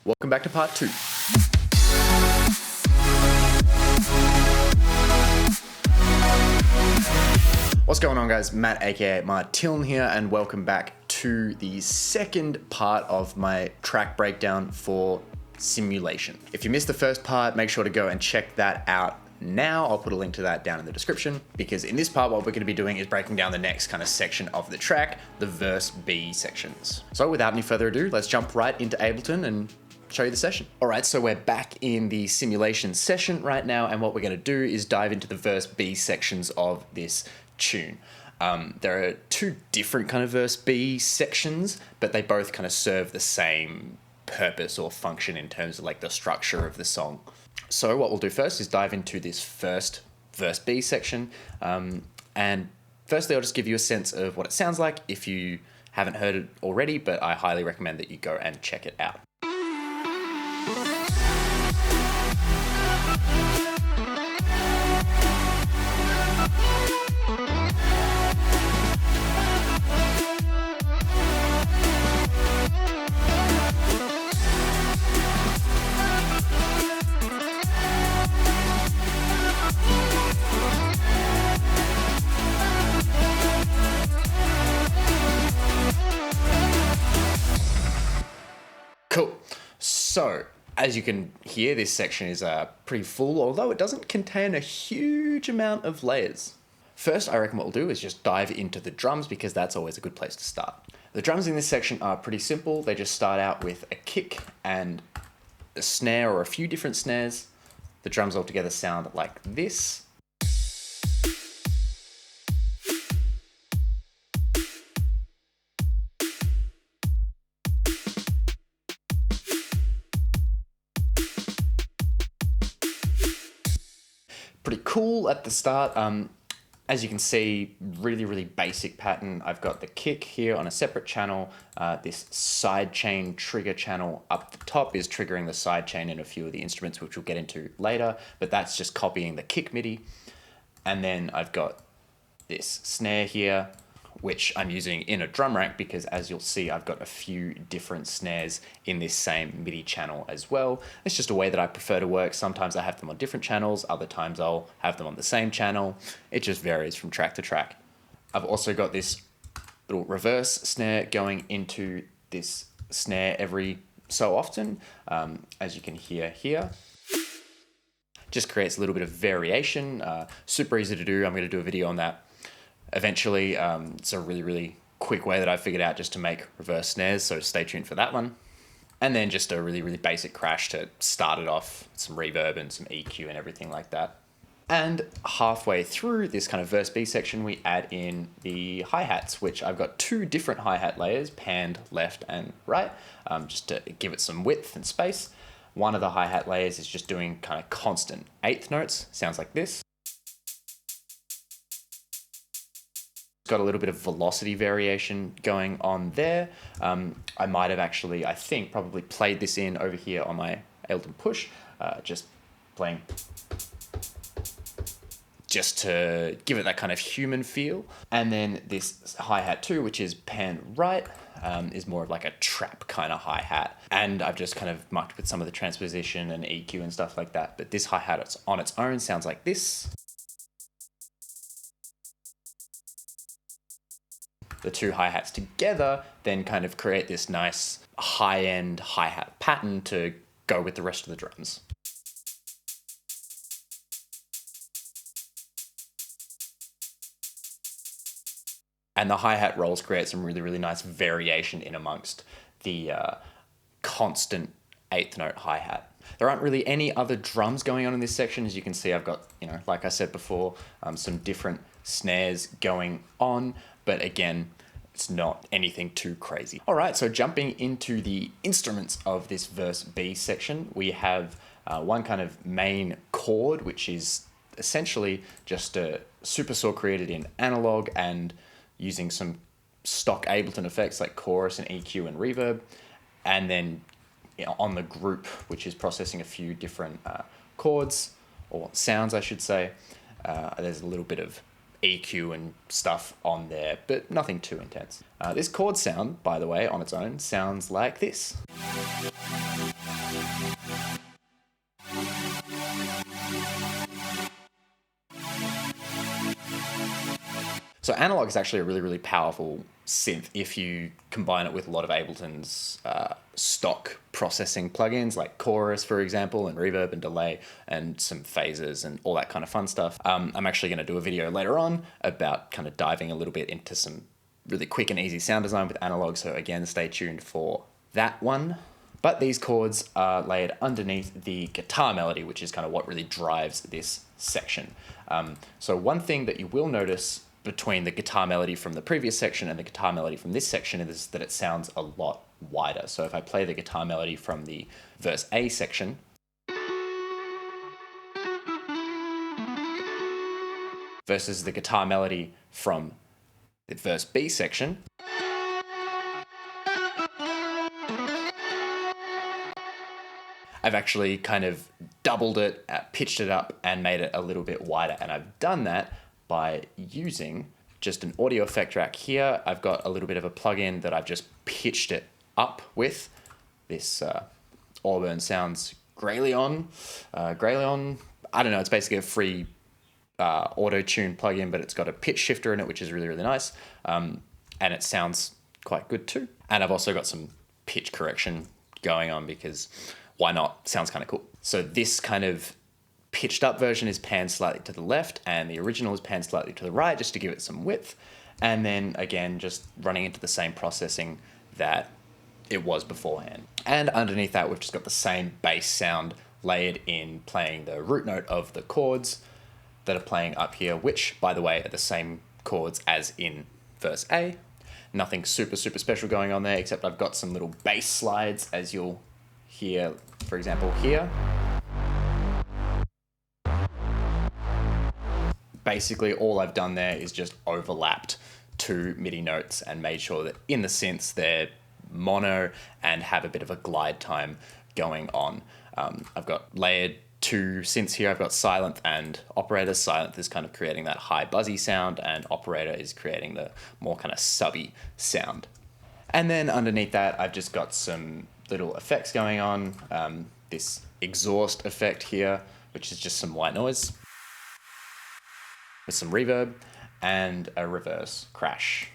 Welcome back to part 2. What's going on, guys? Matt aka Martiln here, and welcome back to the second part of my track breakdown for Simulation. If you missed the first part, make sure to go and check that out now. I'll put a link to that down in the description, because in this part what we're going to be doing is breaking down the next kind of section of the track, the verse B sections. So without any further ado, let's jump right into Ableton and show you the session. All right, so we're back in the Simulation session right now, and what we're going to do is dive into the verse B sections of this tune. There are two different kind of verse B sections, but they both kind of serve the same purpose or function in terms of like the structure of the song. So what we'll do first is dive into this first verse B section, and firstly I'll just give you a sense of what it sounds like if you haven't heard it already, but I highly recommend that you go and check it out. Cool. So, as you can hear, this section is pretty full, although it doesn't contain a huge amount of layers. First, I reckon what we'll do is just dive into the drums, because that's always a good place to start. The drums in this section are pretty simple. They just start out with a kick and a snare or a few different snares. The drums altogether sound like this. Pretty cool at the start. As you can see, really basic pattern. I've got the kick here on a separate channel. This sidechain trigger channel up the top is triggering the sidechain in a few of the instruments, which we'll get into later, but that's just copying the kick MIDI. And then I've got this snare here, which I'm using in a drum rack, because as you'll see, I've got a few different snares in this same MIDI channel as well. It's just a way that I prefer to work. Sometimes I have them on different channels, other times I'll have them on the same channel. It just varies from track to track. I've also got this little reverse snare going into this snare every so often, as you can hear here. Just creates a little bit of variation. Super easy to do. I'm going to do a video on that eventually. It's a really quick way that I figured out just to make reverse snares, so stay tuned for that one. And then just a really basic crash to start it off, some reverb and some EQ and everything like that. And halfway through this kind of verse B section, we add in the hi-hats, which I've got two different hi-hat layers, panned left and right, just to give it some width and space. One of the hi-hat layers is just doing kind of constant eighth notes, sounds like this. Got a little bit of velocity variation going on there. I might have actually, I think, probably played this in over here on my Ableton Push, just playing, just to give it that kind of human feel. And then this hi-hat too, which is pan right, is more of like a trap kind of hi-hat. And I've just kind of mucked with some of the transposition and EQ and stuff like that. But this hi-hat on its own sounds like this. The two hi-hats together then kind of create this nice high-end hi-hat pattern to go with the rest of the drums. And the hi-hat rolls create some really nice variation in amongst the constant eighth note hi-hat. There aren't really any other drums going on in this section. As you can see, I've got, like I said before, some different snares going on, but again, it's not anything too crazy. All right, so jumping into the instruments of this verse B section, we have one kind of main chord, which is essentially just a supersaw created in analog and using some stock Ableton effects like chorus and EQ and reverb, and then on the group, which is processing a few different chords, or sounds I should say. There's a little bit of EQ and stuff on there, but nothing too intense. This chord sound, by the way, on its own, sounds like this. So Analog is actually a really, really powerful synth if you combine it with a lot of Ableton's stock processing plugins like Chorus, for example, and Reverb and Delay and some phasers and all that kind of fun stuff. I'm actually going to do a video later on about kind of diving a little bit into some really quick and easy sound design with Analog. So again, stay tuned for that one. But these chords are laid underneath the guitar melody, which is kind of what really drives this section. So one thing that you will notice between the guitar melody from the previous section and the guitar melody from this section is that it sounds a lot wider. So if I play the guitar melody from the verse A section, versus the guitar melody from the verse B section, I've actually kind of doubled it, pitched it up, and made it a little bit wider. And I've done that by using just an audio effect rack here. I've got a little bit of a plugin that I've just pitched it up with. This Auburn Sounds Grayleon. Grayleon, I don't know, it's basically a free auto-tune plugin, but it's got a pitch shifter in it, which is really, really nice. And it sounds quite good too. And I've also got some pitch correction going on because why not? Sounds kind of cool. So this kind of pitched up version is panned slightly to the left and the original is panned slightly to the right just to give it some width. And then again, just running into the same processing that it was beforehand. And underneath that, we've just got the same bass sound layered in, playing the root note of the chords that are playing up here, which, by the way, are the same chords as in verse A. Nothing super, super special going on there, except I've got some little bass slides, as you'll hear, for example, here. Basically, all I've done there is just overlapped two MIDI notes and made sure that in the synths they're mono and have a bit of a glide time going on. I've got layered two synths here. I've got Silent and Operator. Silent is kind of creating that high buzzy sound, and Operator is creating the more kind of subby sound. And then underneath that, I've just got some little effects going on. This exhaust effect here, which is just some white noise with some reverb and a reverse crash.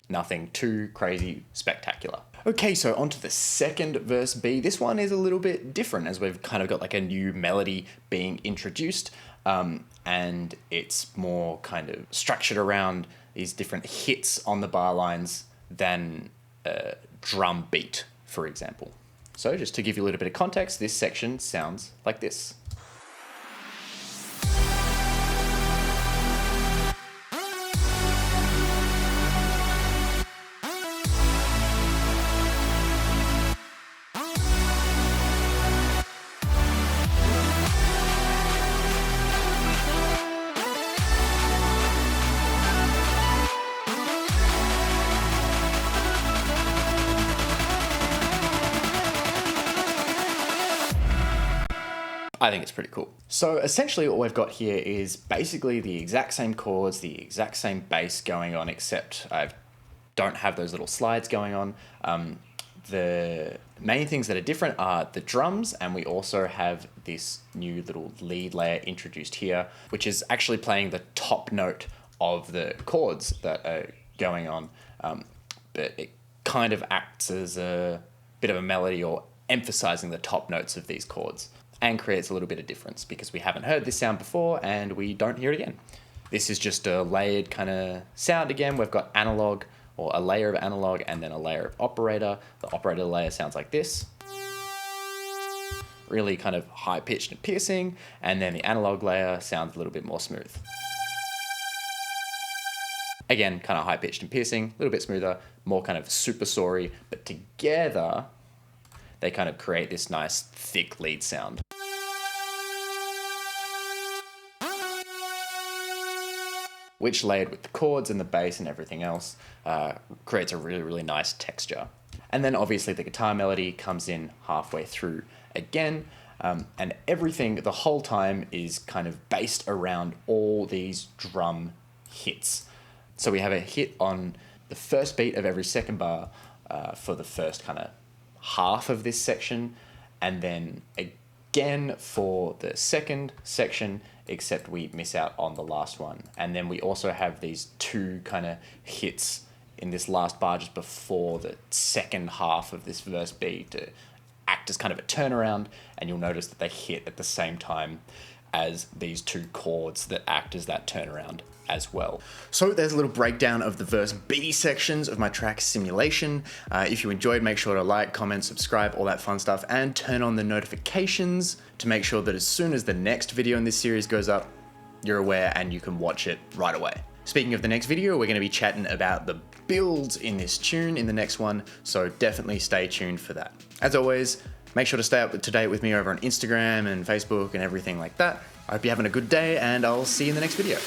Nothing too crazy spectacular. Okay, so onto the second verse B. This one is a little bit different as we've kind of got like a new melody being introduced, and it's more kind of structured around these different hits on the bar lines than a drum beat, for example. So just to give you a little bit of context, this section sounds like this. I think it's pretty cool. So essentially what we've got here is basically the exact same chords, the exact same bass going on, except I don't have those little slides going on. The main things that are different are the drums, and we also have this new little lead layer introduced here, which is actually playing the top note of the chords that are going on. But it kind of acts as a bit of a melody or emphasizing the top notes of these chords, and creates a little bit of difference because we haven't heard this sound before and we don't hear it again. This is just a layered kind of sound again. We've got analog, or a layer of analog, and then a layer of operator. The operator layer sounds like this. Really kind of high pitched and piercing, and then the analog layer sounds a little bit more smooth. Again, kind of high pitched and piercing, a little bit smoother, more kind of super sorry, but together they kind of create this nice thick lead sound. Which, layered with the chords and the bass and everything else, creates a really, really nice texture. And then obviously the guitar melody comes in halfway through again, and everything the whole time is kind of based around all these drum hits. So we have a hit on the first beat of every second bar for the first kind of half of this section, and then again for the second section except we miss out on the last one. And then we also have these two kind of hits in this last bar just before the second half of this verse B to act as kind of a turnaround, and you'll notice that they hit at the same time as these two chords that act as that turnaround as well. So there's a little breakdown of the verse B sections of my track Simulation. If you enjoyed, make sure to like, comment, subscribe, all that fun stuff, and turn on the notifications to make sure that as soon as the next video in this series goes up, you're aware and you can watch it right away. Speaking of the next video, we're going to be chatting about the builds in this tune in the next one, so definitely stay tuned for that. As always, make sure to stay up to date with me over on Instagram and Facebook and everything like that. I hope you're having a good day, and I'll see you in the next video.